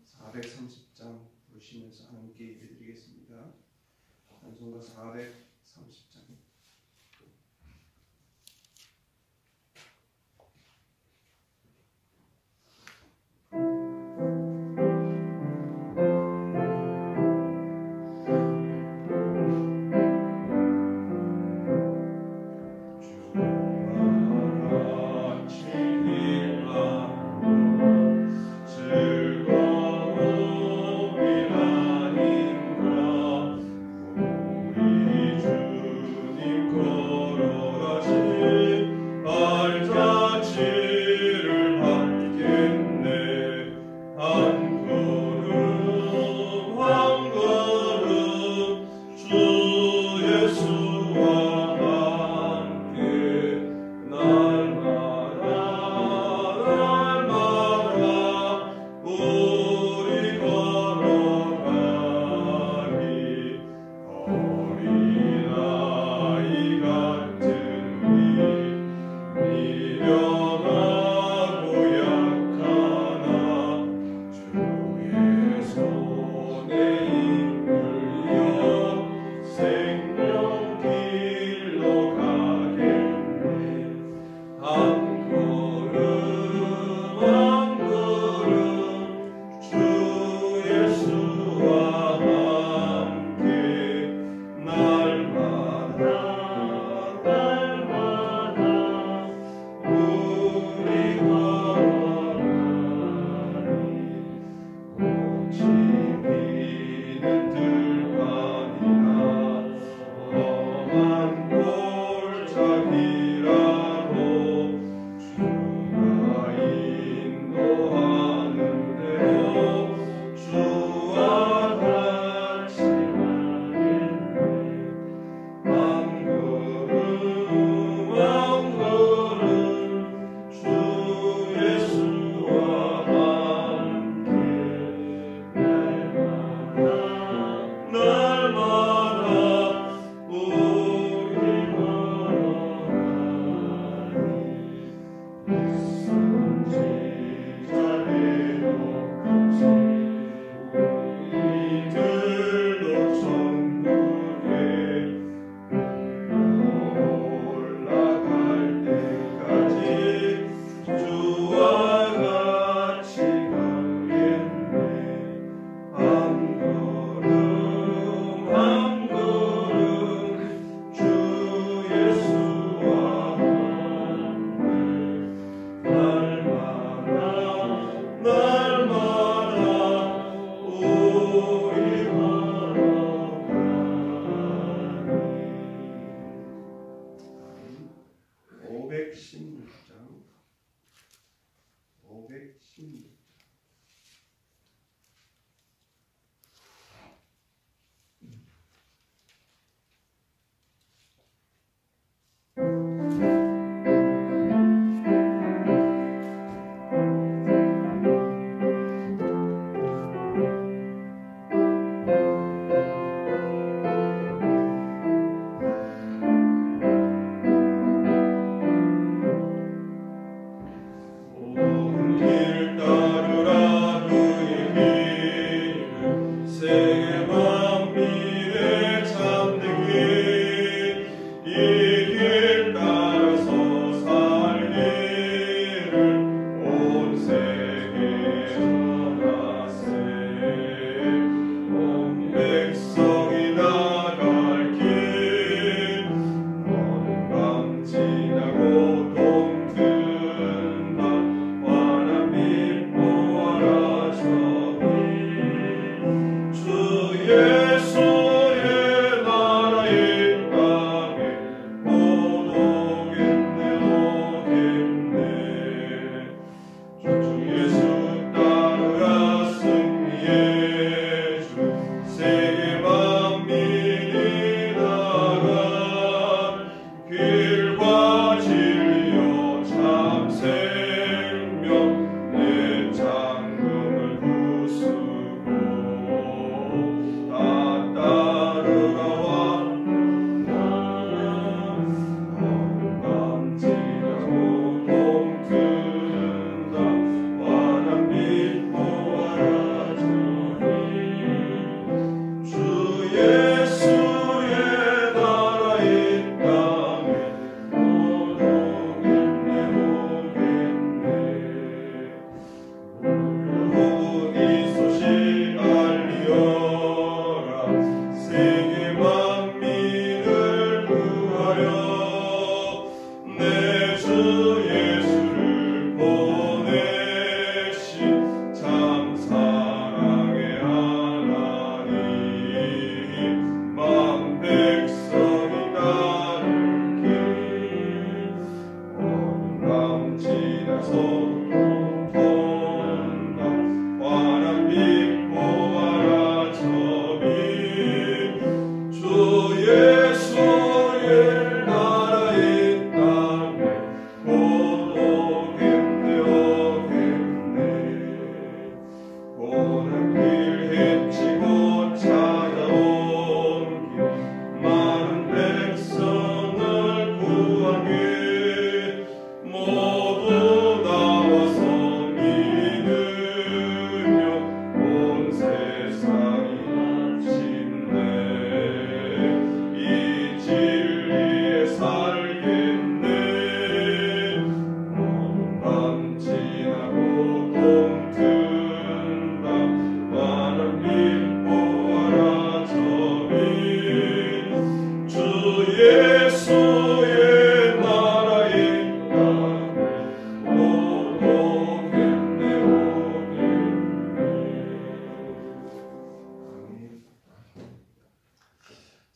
430장 보시면서 함께 예배드리겠습니다. 찬송가 430장. 즐거움이라는 것 우리 주님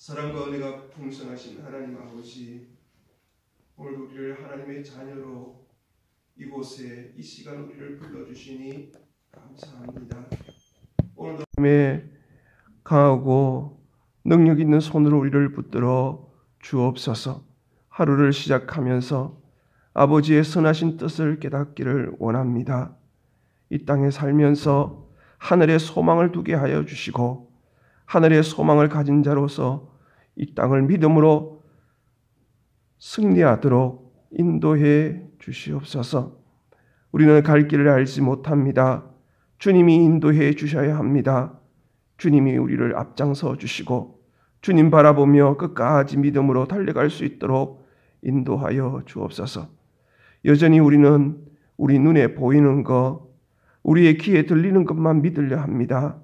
사랑과 은혜가 풍성하신 하나님 아버지, 오늘도 우리를 하나님의 자녀로 이곳에 이 시간 우리를 불러주시니 감사합니다. 오늘도 하나님의 강하고 능력 있는 손으로 우리를 붙들어 주옵소서. 하루를 시작하면서 아버지의 선하신 뜻을 깨닫기를 원합니다. 이 땅에 살면서 하늘의 소망을 두게 하여 주시고 하늘의 소망을 가진 자로서 이 땅을 믿음으로 승리하도록 인도해 주시옵소서. 우리는 갈 길을 알지 못합니다. 주님이 인도해 주셔야 합니다. 주님이 우리를 앞장서 주시고 주님 바라보며 끝까지 믿음으로 달려갈 수 있도록 인도하여 주옵소서. 여전히 우리는 우리 눈에 보이는 것, 우리의 귀에 들리는 것만 믿으려 합니다.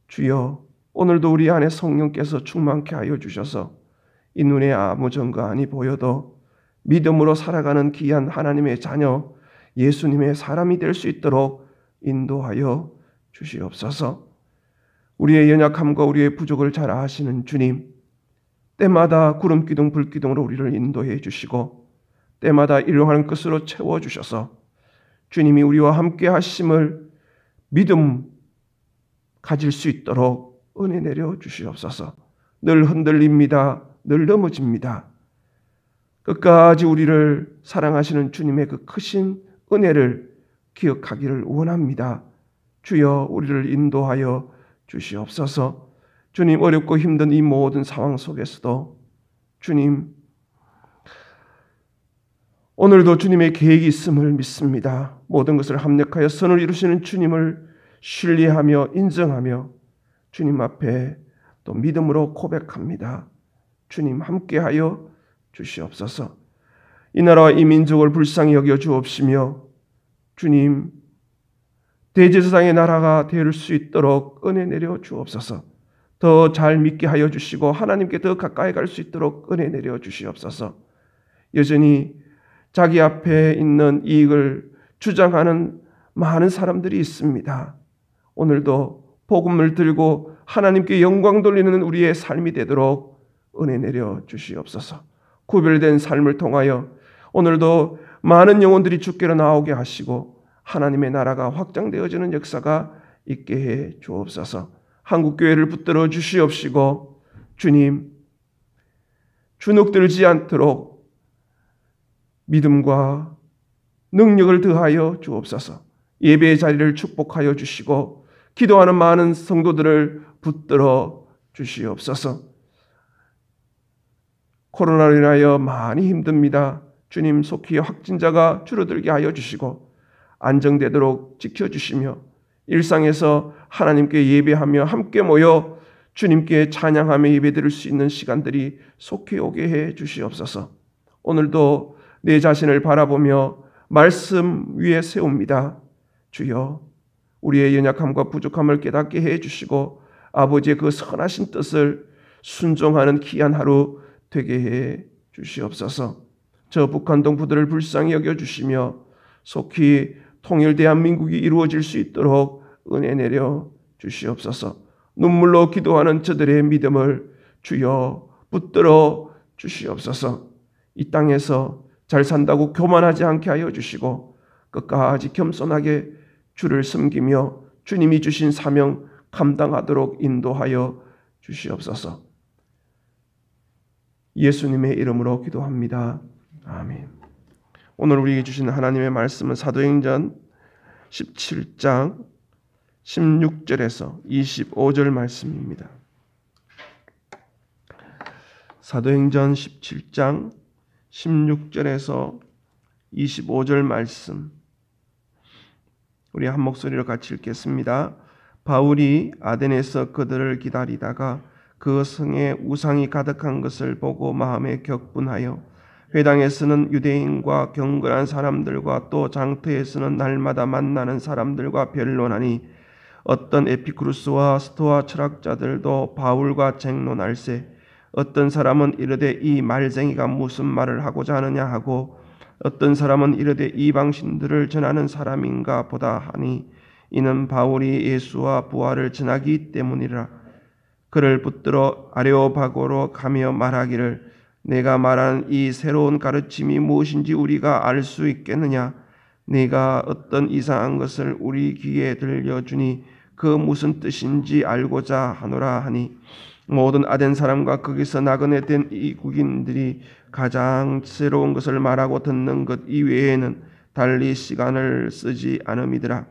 주여, 오늘도 우리 안에 성령께서 충만케 하여 주셔서 이 눈에 아무 증거안이 보여도 믿음으로 살아가는 귀한 하나님의 자녀 예수님의 사람이 될 수 있도록 인도하여 주시옵소서. 우리의 연약함과 우리의 부족을 잘 아시는 주님, 때마다 구름기둥 불기둥으로 우리를 인도해 주시고 때마다 일용하는 것으로 채워주셔서 주님이 우리와 함께 하심을 믿음 가질 수 있도록 은혜 내려 주시옵소서. 늘 흔들립니다. 늘 넘어집니다. 끝까지 우리를 사랑하시는 주님의 그 크신 은혜를 기억하기를 원합니다. 주여, 우리를 인도하여 주시옵소서. 주님, 어렵고 힘든 이 모든 상황 속에서도 주님, 오늘도 주님의 계획이 있음을 믿습니다. 모든 것을 합력하여 선을 이루시는 주님을 신뢰하며 인정하며 주님 앞에 또 믿음으로 고백합니다. 주님, 함께하여 주시옵소서. 이 나라와 이 민족을 불쌍히 여겨 주옵시며 주님, 대제사장의 나라가 될 수 있도록 은혜 내려 주옵소서. 더 잘 믿게 하여 주시고 하나님께 더 가까이 갈 수 있도록 은혜 내려 주시옵소서. 여전히 자기 앞에 있는 이익을 주장하는 많은 사람들이 있습니다. 오늘도 복음을 들고 하나님께 영광 돌리는 우리의 삶이 되도록 은혜 내려 주시옵소서. 구별된 삶을 통하여 오늘도 많은 영혼들이 주께로 나오게 하시고 하나님의 나라가 확장되어지는 역사가 있게 해 주옵소서. 한국교회를 붙들어 주시옵시고 주님, 주눅들지 않도록 믿음과 능력을 더하여 주옵소서. 예배의 자리를 축복하여 주시고 기도하는 많은 성도들을 붙들어 주시옵소서. 코로나로 인하여 많이 힘듭니다. 주님, 속히 확진자가 줄어들게 하여 주시고 안정되도록 지켜주시며 일상에서 하나님께 예배하며 함께 모여 주님께 찬양하며 예배드릴 수 있는 시간들이 속히 오게 해 주시옵소서. 오늘도 내 자신을 바라보며 말씀 위에 세웁니다. 주여, 우리의 연약함과 부족함을 깨닫게 해 주시고 아버지의 그 선하신 뜻을 순종하는 귀한 하루 되게 해 주시옵소서. 저 북한 동포들을 불쌍히 여겨주시며 속히 통일 대한민국이 이루어질 수 있도록 은혜 내려 주시옵소서. 눈물로 기도하는 저들의 믿음을 주여 붙들어 주시옵소서. 이 땅에서 잘 산다고 교만하지 않게 하여 주시고 끝까지 겸손하게 주를 섬기며 주님이 주신 사명 감당하도록 인도하여 주시옵소서. 예수님의 이름으로 기도합니다. 아멘. 오늘 우리에게 주신 하나님의 말씀은 사도행전 17장 16절에서 25절 말씀입니다. 사도행전 17장 16절에서 25절 말씀, 우리 한 목소리로 같이 읽겠습니다. 바울이 아덴에서 그들을 기다리다가 그 성에 우상이 가득한 것을 보고 마음에 격분하여 회당에서는 유대인과 경건한 사람들과 또 장터에서는 날마다 만나는 사람들과 변론하니 어떤 에피쿠루스와 스토아 철학자들도 바울과 쟁론할세 어떤 사람은 이르되 이 말쟁이가 무슨 말을 하고자 하느냐 하고 어떤 사람은 이르되 이방신들을 전하는 사람인가 보다 하니 이는 바울이 예수와 부활을 전하기 때문이라. 그를 붙들어 아레오바고로 가며 말하기를 내가 말하는 이 새로운 가르침이 무엇인지 우리가 알 수 있겠느냐? 네가 어떤 이상한 것을 우리 귀에 들려주니 그 무슨 뜻인지 알고자 하노라 하니 모든 아덴 사람과 거기서 나그네 된 이국인들이 가장 새로운 것을 말하고 듣는 것 이외에는 달리 시간을 쓰지 않음이더라.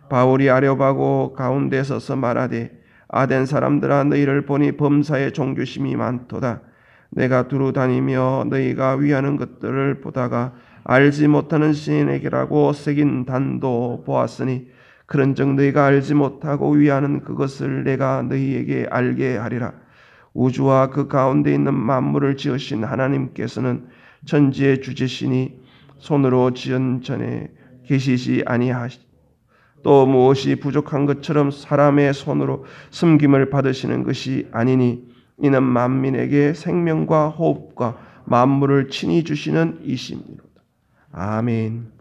바울이 아레오바고 가운데 서서 말하되 아덴 사람들아 너희를 보니 범사에 종교심이 많도다. 내가 두루 다니며 너희가 위하는 것들을 보다가 알지 못하는 신에게라고 새긴 단도 보았으니 그런즉 너희가 알지 못하고 위하는 그것을 내가 너희에게 알게 하리라. 우주와 그 가운데 있는 만물을 지으신 하나님께서는 천지의 주제시니 손으로 지은 전에 계시지 아니하시 또 무엇이 부족한 것처럼 사람의 손으로 섬김을 받으시는 것이 아니니 이는 만민에게 생명과 호흡과 만물을 친히 주시는 이심이로다. 아멘.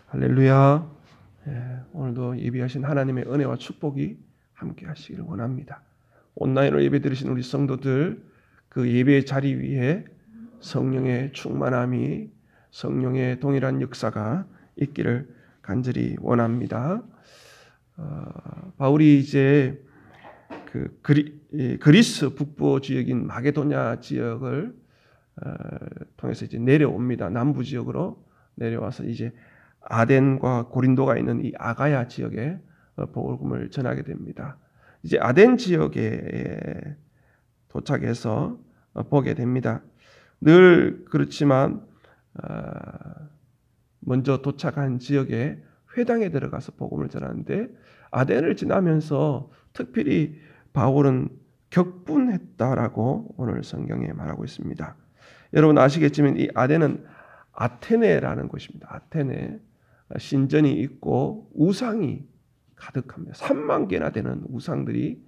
할렐루야. 오늘도 예비하신 하나님의 은혜와 축복이 함께 하시기를 원합니다. 온라인으로 예배드리신 우리 성도들 그 예배의 자리 위에 성령의 충만함이 성령의 동일한 역사가 있기를 간절히 원합니다. 바울이 이제 그 그리스 북부 지역인 마게도냐 지역을 통해서 이제 내려옵니다. 남부 지역으로 내려와서 이제 아덴과 고린도가 있는 이 아가야 지역에 복음을 전하게 됩니다. 이제 아덴 지역에 도착해서 보게 됩니다. 늘 그렇지만 먼저 도착한 지역에 회당에 들어가서 복음을 전하는데 아덴을 지나면서 특별히 바울은 격분했다라고 오늘 성경에 말하고 있습니다. 여러분 아시겠지만 이 아덴은 아테네라는 곳입니다. 아테네 신전이 있고 우상이 가득합니다. 3만 개나 되는 우상들이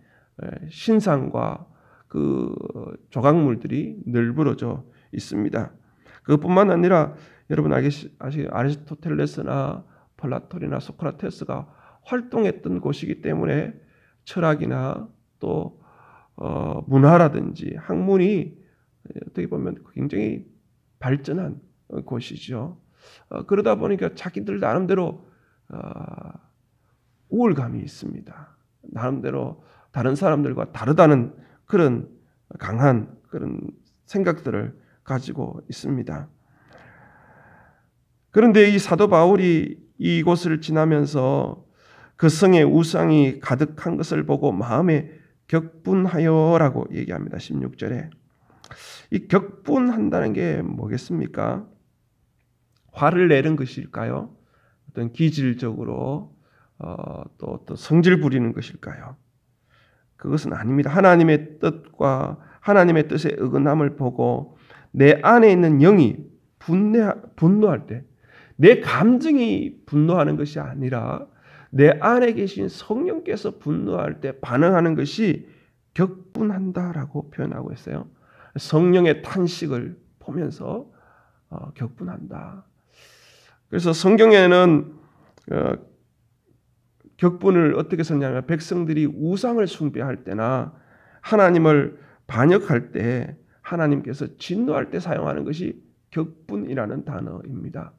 신상과 그 조각물들이 널브러져 있습니다. 그것뿐만 아니라 여러분 아리스토텔레스나 플라톤이나 소크라테스가 활동했던 곳이기 때문에 철학이나 또 문화라든지 학문이 어떻게 보면 굉장히 발전한 곳이죠. 그러다 보니까 자기들 나름대로 우월감이 있습니다. 나름대로 다른 사람들과 다르다는 그런 강한 그런 생각들을 가지고 있습니다. 그런데 이 사도 바울이 이곳을 지나면서 그 성에 우상이 가득한 것을 보고 마음에 격분하여라고 얘기합니다. 16절에. 이 격분한다는 게 뭐겠습니까? 화를 내는 것일까요? 어떤 기질적으로 또 어떤 성질 부리는 것일까요? 그것은 아닙니다. 하나님의 뜻과 하나님의 뜻의 어긋남을 보고 내 안에 있는 영이 분노할 때 내 감정이 분노하는 것이 아니라 내 안에 계신 성령께서 분노할 때 반응하는 것이 격분한다라고 표현하고 있어요. 성령의 탄식을 보면서 격분한다. 그래서 성경에는 격분을 어떻게 썼냐면 백성들이 우상을 숭배할 때나 하나님을 반역할 때 하나님께서 진노할 때 사용하는 것이 격분이라는 단어입니다.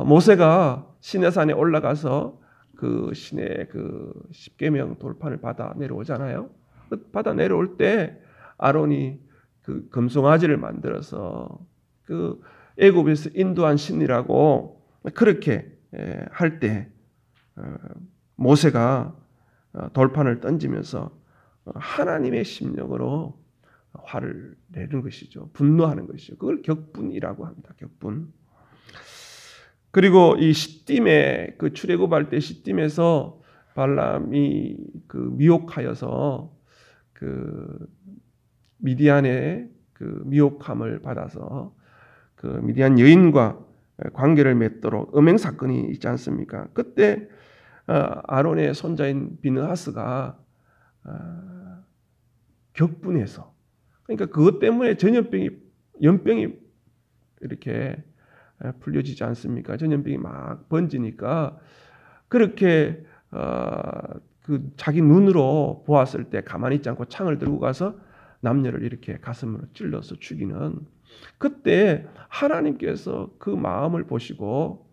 모세가 시내산에 올라가서 그 신의 그 십계명 돌판을 받아 내려오잖아요. 받아 내려올 때 아론이 그 금송아지를 만들어서 그 애굽에서 인도한 신이라고 그렇게 할 때 모세가 돌판을 던지면서 하나님의 심령으로 화를 내는 것이죠. 분노하는 것이죠. 그걸 격분이라고 합니다. 격분. 그리고 이 시딤에 그 출애굽할 때 시딤에서 발람이 그 미혹하여서 그 미디안의 그 미혹함을 받아서 그 미디안 여인과 관계를 맺도록 음행 사건이 있지 않습니까? 그때 아론의 손자인 비느하스가 격분해서 그러니까 그것 때문에 연병이 이렇게 풀려지지 않습니까? 전염병이 막 번지니까 그렇게 그 자기 눈으로 보았을 때 가만히 있지 않고 창을 들고 가서 남녀를 이렇게 가슴으로 찔러서 죽이는, 그때 하나님께서 그 마음을 보시고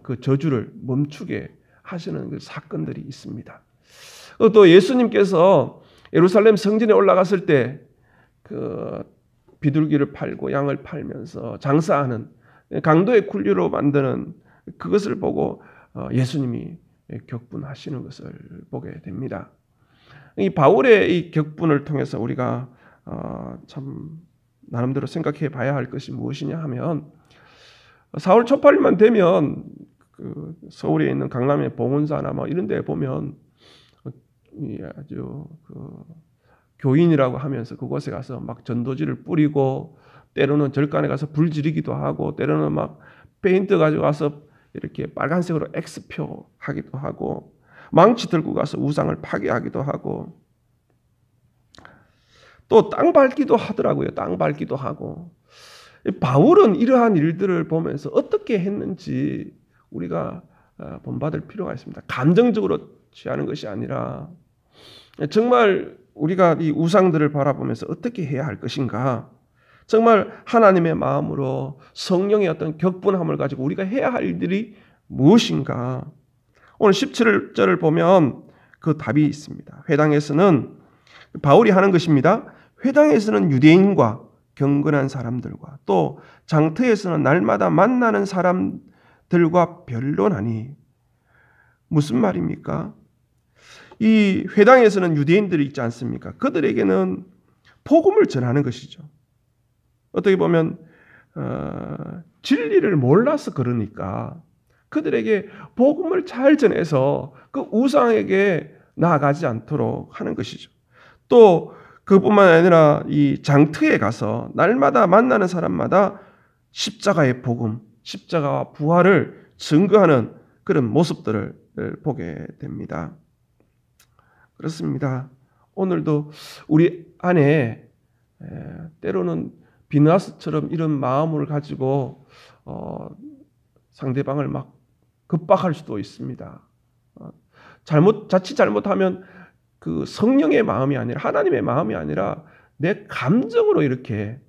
그 저주를 멈추게 하시는 그 사건들이 있습니다. 또 예수님께서 예루살렘 성전에 올라갔을 때 그 비둘기를 팔고 양을 팔면서 장사하는 강도의 굴류로 만드는 그것을 보고 예수님이 격분하시는 것을 보게 됩니다. 이 바울의 이 격분을 통해서 우리가 참 나름대로 생각해 봐야 할 것이 무엇이냐 하면, 4월 초팔일만 되면 그 서울에 있는 강남의 봉은사나 뭐 이런 데 보면 아주 그 교인이라고 하면서 그곳에 가서 막 전도지를 뿌리고, 때로는 절간에 가서 불 지르기도 하고, 때로는 막 페인트 가지고 가서 이렇게 빨간색으로 X표 하기도 하고, 망치 들고 가서 우상을 파괴하기도 하고, 또 땅 밟기도 하더라고요. 땅 밟기도 하고. 바울은 이러한 일들을 보면서 어떻게 했는지 우리가 본받을 필요가 있습니다. 감정적으로 취하는 것이 아니라 정말 우리가 이 우상들을 바라보면서 어떻게 해야 할 것인가, 정말 하나님의 마음으로 성령의 어떤 격분함을 가지고 우리가 해야 할 일들이 무엇인가. 오늘 17절을 보면 그 답이 있습니다. 회당에서는 바울이 하는 것입니다. 회당에서는 유대인과 경건한 사람들과 또 장터에서는 날마다 만나는 사람들과 변론하니. 무슨 말입니까? 이 회당에서는 유대인들이 있지 않습니까? 그들에게는 복음을 전하는 것이죠. 어떻게 보면 진리를 몰라서 그러니까 그들에게 복음을 잘 전해서 그 우상에게 나아가지 않도록 하는 것이죠. 또 그뿐만 아니라 이 장터에 가서 날마다 만나는 사람마다 십자가의 복음, 십자가와 부활을 증거하는 그런 모습들을 보게 됩니다. 그렇습니다. 오늘도 우리 안에 때로는 비느하스처럼 이런 마음을 가지고 상대방을 막 급박할 수도 있습니다. 자칫 잘못하면 그 성령의 마음이 아니라, 하나님의 마음이 아니라 내 감정으로 이렇게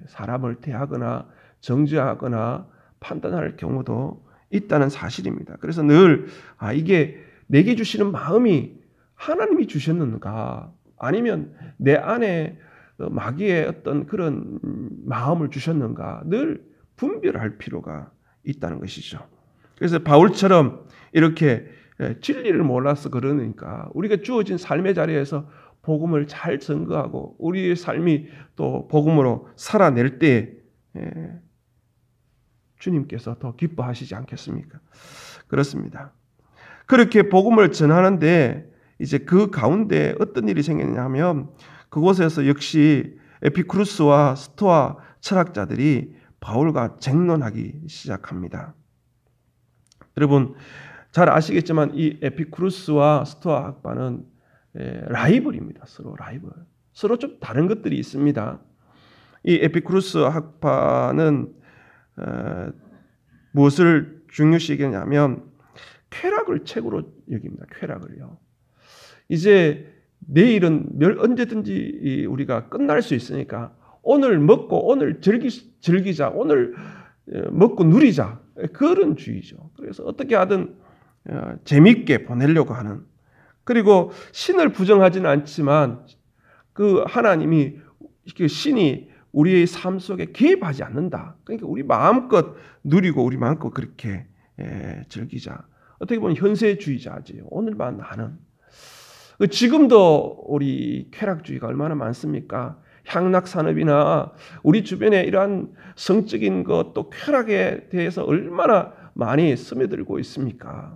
사람을 대하거나 정죄하거나 판단할 경우도 있다는 사실입니다. 그래서 늘 이게 내게 주시는 마음이 하나님이 주셨는가, 아니면 내 안에 마귀의 어떤 그런 마음을 주셨는가, 늘 분별할 필요가 있다는 것이죠. 그래서 바울처럼 이렇게 진리를 몰라서 그러니까 우리가 주어진 삶의 자리에서 복음을 잘 증거하고 우리의 삶이 또 복음으로 살아낼 때 주님께서 더 기뻐하시지 않겠습니까? 그렇습니다. 그렇게 복음을 전하는데 이제 그 가운데 어떤 일이 생겼냐 하면, 그곳에서 역시 에피쿠루스와 스토아 철학자들이 바울과 쟁론하기 시작합니다. 여러분 잘 아시겠지만 이 에피쿠루스와 스토아 학파는 라이벌입니다. 서로 라이벌. 서로 좀 다른 것들이 있습니다. 이 에피쿠루스 학파는 무엇을 중요시 여기냐면 쾌락을 최고로 여깁니다. 쾌락을요. 이제 내일은 언제든지 우리가 끝날 수 있으니까 오늘 먹고 오늘 즐기자, 오늘 먹고 누리자, 그런 주의죠. 그래서 어떻게 하든 재밌게 보내려고 하는, 그리고 신을 부정하지는 않지만 그 하나님이, 그 신이 우리의 삶 속에 개입하지 않는다. 그러니까 우리 마음껏 누리고 우리 마음껏 그렇게 즐기자. 어떻게 보면 현세주의자지. 오늘만 나는. 지금도 우리 쾌락주의가 얼마나 많습니까? 향락산업이나 우리 주변에 이러한 성적인 것, 또 쾌락에 대해서 얼마나 많이 스며들고 있습니까?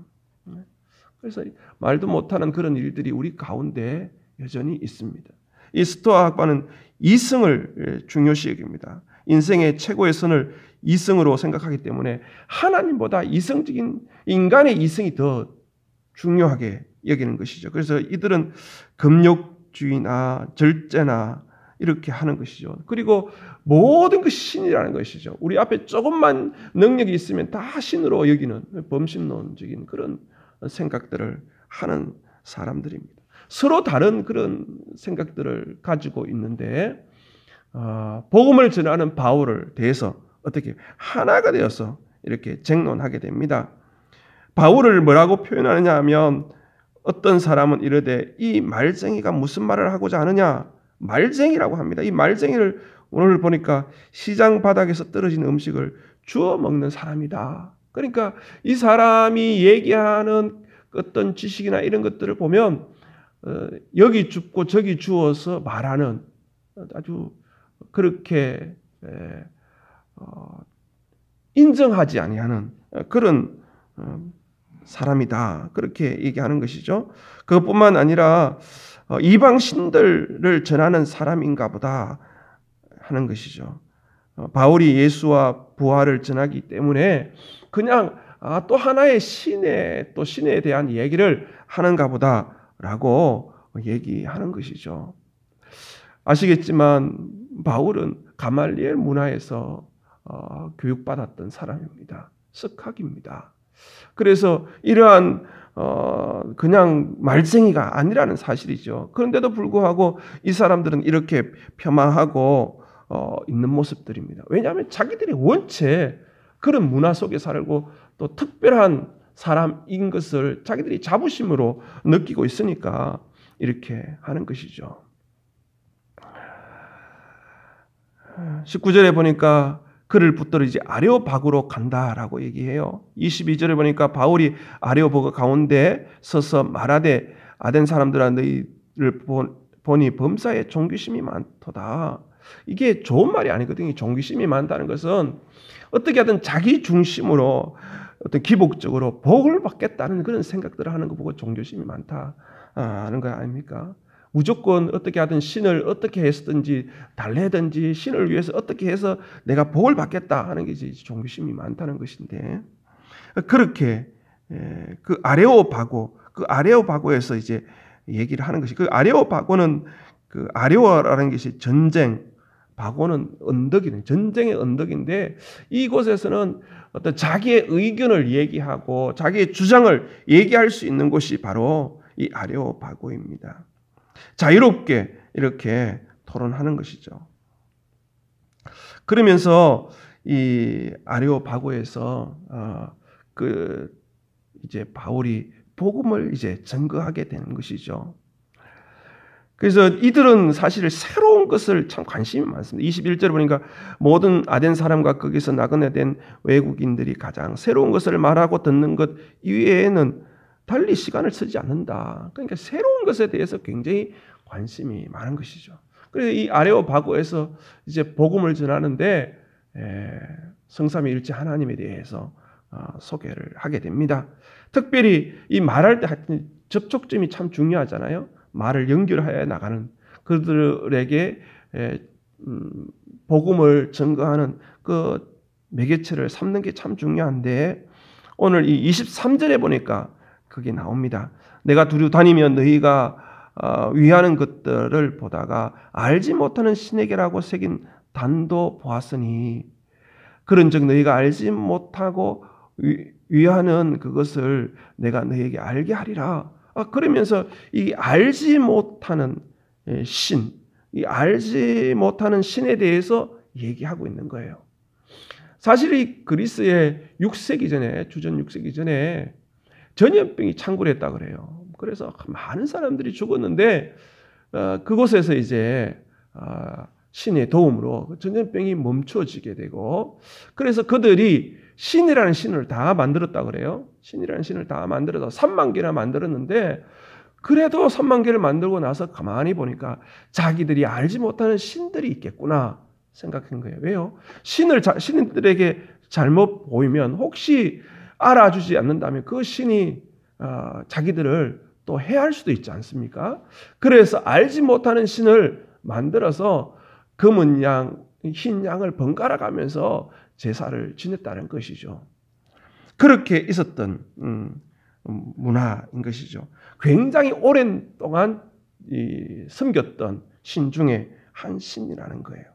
그래서 말도 못하는 그런 일들이 우리 가운데 여전히 있습니다. 이 스토아 학파는 이승을 중요시 여깁니다. 인생의 최고의 선을 이승으로 생각하기 때문에 하나님보다 이성적인 인간의 이승이 더 중요하게 여기는 것이죠. 그래서 이들은 금욕주의나 절제나 이렇게 하는 것이죠. 그리고 모든 것이 신이라는 것이죠. 우리 앞에 조금만 능력이 있으면 다 신으로 여기는 범신론적인 그런 생각들을 하는 사람들입니다. 서로 다른 그런 생각들을 가지고 있는데 복음을 전하는 바울을 대해서 어떻게 하나가 되어서 이렇게 쟁론하게 됩니다. 바울을 뭐라고 표현하느냐 하면 어떤 사람은 이르되 이 말쟁이가 무슨 말을 하고자 하느냐 말쟁이라고 합니다. 이 말쟁이를 오늘 보니까 시장 바닥에서 떨어진 음식을 주워 먹는 사람이다. 그러니까 이 사람이 얘기하는 어떤 지식이나 이런 것들을 보면 여기 줍고 저기 주어서 말하는 아주 그렇게 인정하지 아니하는 그런 사람이다. 그렇게 얘기하는 것이죠. 그것뿐만 아니라 이방 신들을 전하는 사람인가 보다 하는 것이죠. 바울이 예수와 부활을 전하기 때문에 그냥 또 하나의 신에 대한 얘기를 하는가 보다라고 얘기하는 것이죠. 아시겠지만 바울은 가말리엘 문화에서 교육받았던 사람입니다. 석학입니다. 그래서 이러한 그냥 말쟁이가 아니라는 사실이죠. 그런데도 불구하고 이 사람들은 이렇게 폄하하고 있는 모습들입니다. 왜냐하면 자기들이 원체 그런 문화 속에 살고 또 특별한 사람인 것을 자기들이 자부심으로 느끼고 있으니까 이렇게 하는 것이죠. 19절에 보니까 그를 붙들어 이제 아레오바그로 간다라고 얘기해요. 22절에 보니까 바울이 아레오바그 가운데 서서 말하되 아덴 사람들아 너희를 보니 범사에 종교심이 많도다. 이게 좋은 말이 아니거든요. 종교심이 많다는 것은 어떻게 하든 자기 중심으로 어떤 기복적으로 복을 받겠다는 그런 생각들을 하는 거 보고 종교심이 많다 하는 거 아닙니까? 무조건 어떻게 하든 신을 어떻게 해서든지 달래든지 신을 위해서 어떻게 해서 내가 복을 받겠다 하는 게 이제 종교심이 많다는 것인데 그렇게 그 아레오바고에서 이제 얘기를 하는 것이 그 아레오바고는 그 아레오라는 것이 전쟁, 바고는 언덕이네 전쟁의 언덕인데 이곳에서는 어떤 자기의 의견을 얘기하고 자기의 주장을 얘기할 수 있는 곳이 바로 이 아레오바고입니다. 자유롭게 이렇게 토론하는 것이죠. 그러면서 이 아레오바고에서 그 이제 바울이 복음을 이제 증거하게 되는 것이죠. 그래서 이들은 사실 새로운 것을 참 관심이 많습니다. 21절에 보니까 모든 아덴 사람과 거기서 나그네 된 외국인들이 가장 새로운 것을 말하고 듣는 것 이외에는 달리 시간을 쓰지 않는다. 그러니까 새로운 것에 대해서 굉장히 관심이 많은 것이죠. 그래서 이 아레오바고에서 이제 복음을 전하는데 성삼위일체 하나님에 대해서 소개를 하게 됩니다. 특별히 이 말할 때 접촉점이 참 중요하잖아요. 말을 연결하여 나가는 그들에게 복음을 증거하는 그 매개체를 삼는 게 참 중요한데 오늘 이 23절에 보니까 그게 나옵니다. 내가 두루 다니며 너희가 위하는 것들을 보다가 알지 못하는 신에게라고 새긴 단도 보았으니 그런즉 너희가 알지 못하고 위하는 그것을 내가 너희에게 알게 하리라. 그러면서 이 알지 못하는 신, 이 알지 못하는 신에 대해서 얘기하고 있는 거예요. 사실 이 그리스의 6세기 전에 주전 6세기 전에 전염병이 창궐했다 그래요. 그래서 많은 사람들이 죽었는데 그곳에서 이제 신의 도움으로 전염병이 멈춰지게 되고 그래서 그들이 신이라는 신을 다 만들었다 그래요. 신이라는 신을 다 만들어서 3만 개나 만들었는데 그래도 3만 개를 만들고 나서 가만히 보니까 자기들이 알지 못하는 신들이 있겠구나 생각한 거예요. 왜요? 신들에게 잘못 보이면 혹시 알아주지 않는다면 그 신이 자기들을 또 해할 수도 있지 않습니까? 그래서 알지 못하는 신을 만들어서 검은 양, 흰 양을 번갈아 가면서 제사를 지냈다는 것이죠. 그렇게 있었던 문화인 것이죠. 굉장히 오랜 동안 섬겼던 신 중에 한 신이라는 거예요.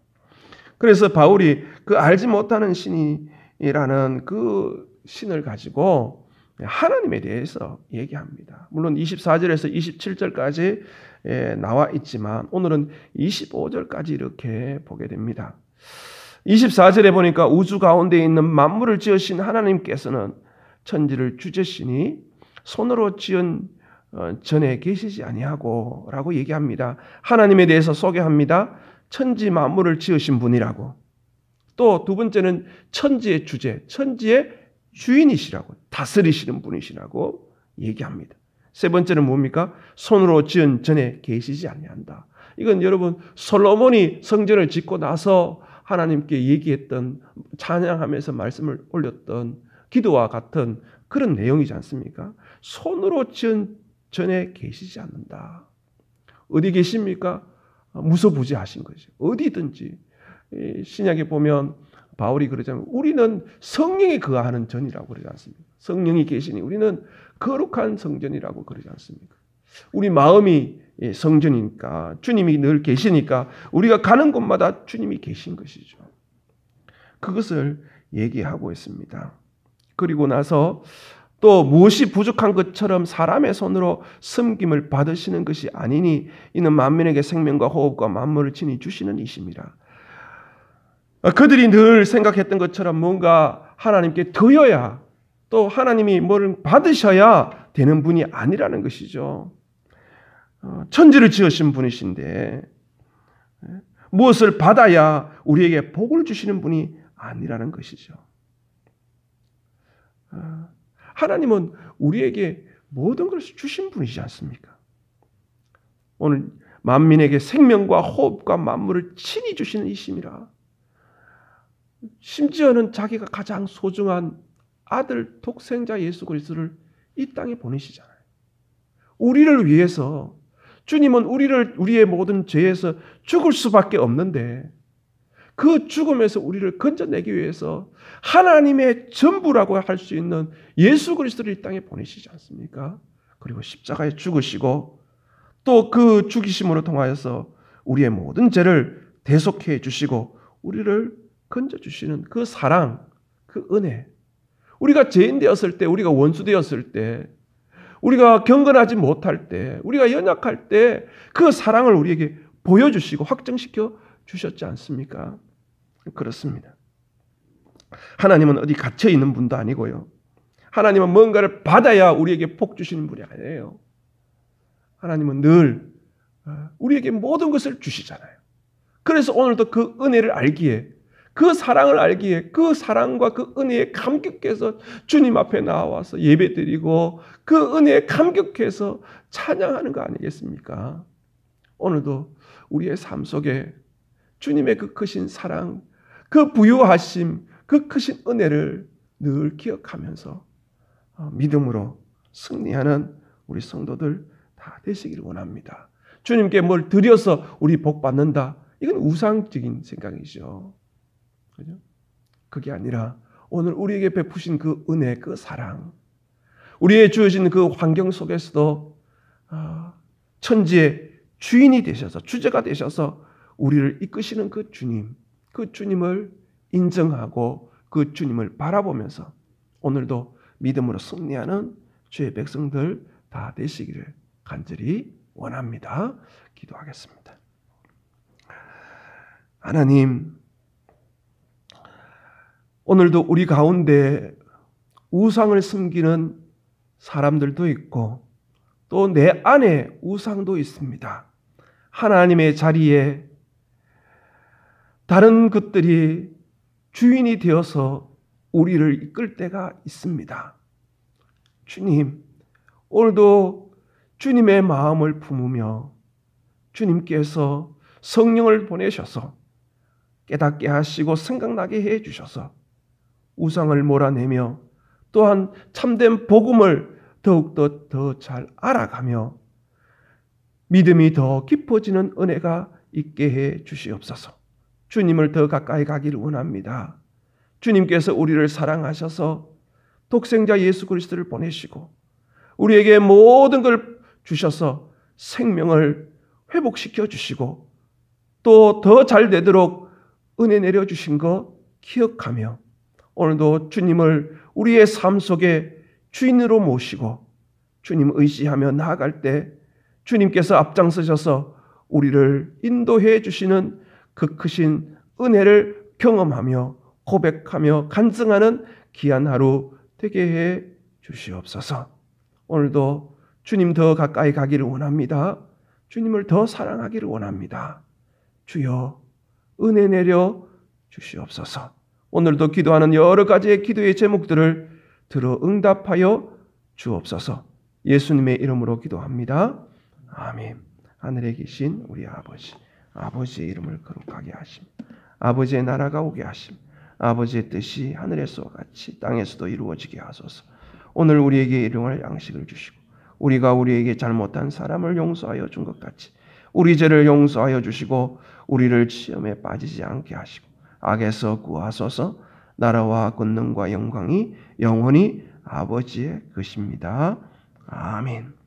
그래서 바울이 그 알지 못하는 신이라는 그 신을 가지고 하나님에 대해서 얘기합니다. 물론 24절에서 27절까지 나와 있지만 오늘은 25절까지 이렇게 보게 됩니다. 24절에 보니까 우주 가운데 있는 만물을 지으신 하나님께서는 천지를 주제시니 손으로 지은 전에 계시지 아니하고 라고 얘기합니다. 하나님에 대해서 소개합니다. 천지 만물을 지으신 분이라고. 또 두 번째는 천지의 주제, 천지의 주인이시라고, 다스리시는 분이시라고 얘기합니다. 세 번째는 뭡니까? 손으로 지은 전에 계시지 아니한다. 이건 여러분 솔로몬이 성전을 짓고 나서 하나님께 얘기했던, 찬양하면서 말씀을 올렸던 기도와 같은 그런 내용이지 않습니까? 손으로 지은 전에 계시지 않는다. 어디 계십니까? 무소부지하신 거죠. 어디든지. 신약에 보면 바울이 그러잖아요. 우리는 성령이 거하는 전이라고 그러지 않습니까? 성령이 계시니 우리는 거룩한 성전이라고 그러지 않습니까? 우리 마음이 성전이니까, 주님이 늘 계시니까 우리가 가는 곳마다 주님이 계신 것이죠. 그것을 얘기하고 있습니다. 그리고 나서 또 무엇이 부족한 것처럼 사람의 손으로 섬김을 받으시는 것이 아니니 이는 만민에게 생명과 호흡과 만물을 친히 주시는 이심이라. 그들이 늘 생각했던 것처럼 뭔가 하나님께 드려야, 또 하나님이 뭐를 받으셔야 되는 분이 아니라는 것이죠. 천지를 지으신 분이신데 무엇을 받아야 우리에게 복을 주시는 분이 아니라는 것이죠. 하나님은 우리에게 모든 것을 주신 분이지 않습니까? 오늘 만민에게 생명과 호흡과 만물을 친히 주시는 이심이라. 심지어는 자기가 가장 소중한 아들 독생자 예수 그리스도를 이 땅에 보내시잖아요. 우리를 위해서, 주님은 우리의 모든 죄에서 죽을 수밖에 없는데 그 죽음에서 우리를 건져내기 위해서 하나님의 전부라고 할 수 있는 예수 그리스도를 이 땅에 보내시지 않습니까? 그리고 십자가에 죽으시고 또 그 죽이심으로 통하여서 우리의 모든 죄를 대속해 주시고 우리를 건져주시는 그 사랑, 그 은혜. 우리가 죄인 되었을 때, 우리가 원수 되었을 때, 우리가 경건하지 못할 때, 우리가 연약할 때 그 사랑을 우리에게 보여주시고 확증시켜 주셨지 않습니까? 그렇습니다. 하나님은 어디 갇혀 있는 분도 아니고요. 하나님은 뭔가를 받아야 우리에게 복 주시는 분이 아니에요. 하나님은 늘 우리에게 모든 것을 주시잖아요. 그래서 오늘도 그 은혜를 알기에, 그 사랑을 알기에, 그 사랑과 그 은혜에 감격해서 주님 앞에 나와서 예배드리고 그 은혜에 감격해서 찬양하는 거 아니겠습니까? 오늘도 우리의 삶 속에 주님의 그 크신 사랑, 그 부유하심, 그 크신 은혜를 늘 기억하면서 믿음으로 승리하는 우리 성도들 다 되시기를 원합니다. 주님께 뭘 드려서 우리 복 받는다. 이건 우상적인 생각이죠. 그죠? 그게 아니라 오늘 우리에게 베푸신 그 은혜, 그 사랑, 우리의 주어진 그 환경 속에서도 천지의 주인이 되셔서, 주제가 되셔서 우리를 이끄시는 그 주님, 그 주님을 인정하고 그 주님을 바라보면서 오늘도 믿음으로 승리하는 주의 백성들 다 되시기를 간절히 원합니다. 기도하겠습니다. 하나님, 오늘도 우리 가운데 우상을 섬기는 사람들도 있고 또 내 안에 우상도 있습니다. 하나님의 자리에 다른 것들이 주인이 되어서 우리를 이끌 때가 있습니다. 주님, 오늘도 주님의 마음을 품으며 주님께서 성령을 보내셔서 깨닫게 하시고 생각나게 해 주셔서 우상을 몰아내며 또한 참된 복음을 더욱더 더 잘 알아가며 믿음이 더 깊어지는 은혜가 있게 해 주시옵소서. 주님을 더 가까이 가기를 원합니다. 주님께서 우리를 사랑하셔서 독생자 예수 그리스도를 보내시고 우리에게 모든 걸 주셔서 생명을 회복시켜 주시고 또 더 잘 되도록 은혜 내려주신 거 기억하며 오늘도 주님을 우리의 삶 속에 주인으로 모시고 주님 의지하며 나아갈 때 주님께서 앞장서셔서 우리를 인도해 주시는 그 크신 은혜를 경험하며 고백하며 간증하는 귀한 하루 되게 해 주시옵소서. 오늘도 주님 더 가까이 가기를 원합니다. 주님을 더 사랑하기를 원합니다. 주여 은혜 내려 주시옵소서. 오늘도 기도하는 여러 가지의 기도의 제목들을 들어 응답하여 주옵소서. 예수님의 이름으로 기도합니다. 아멘. 하늘에 계신 우리 아버지, 아버지의 이름을 거룩하게 하심, 아버지의 나라가 오게 하심, 아버지의 뜻이 하늘에서와 같이 땅에서도 이루어지게 하소서. 오늘 우리에게 일용할 양식을 주시고 우리가 우리에게 잘못한 사람을 용서하여 준 것 같이 우리 죄를 용서하여 주시고 우리를 시험에 빠지지 않게 하시고 악에서 구하소서. 나라와 권능과 영광이 영원히 아버지의 것입니다. 아멘.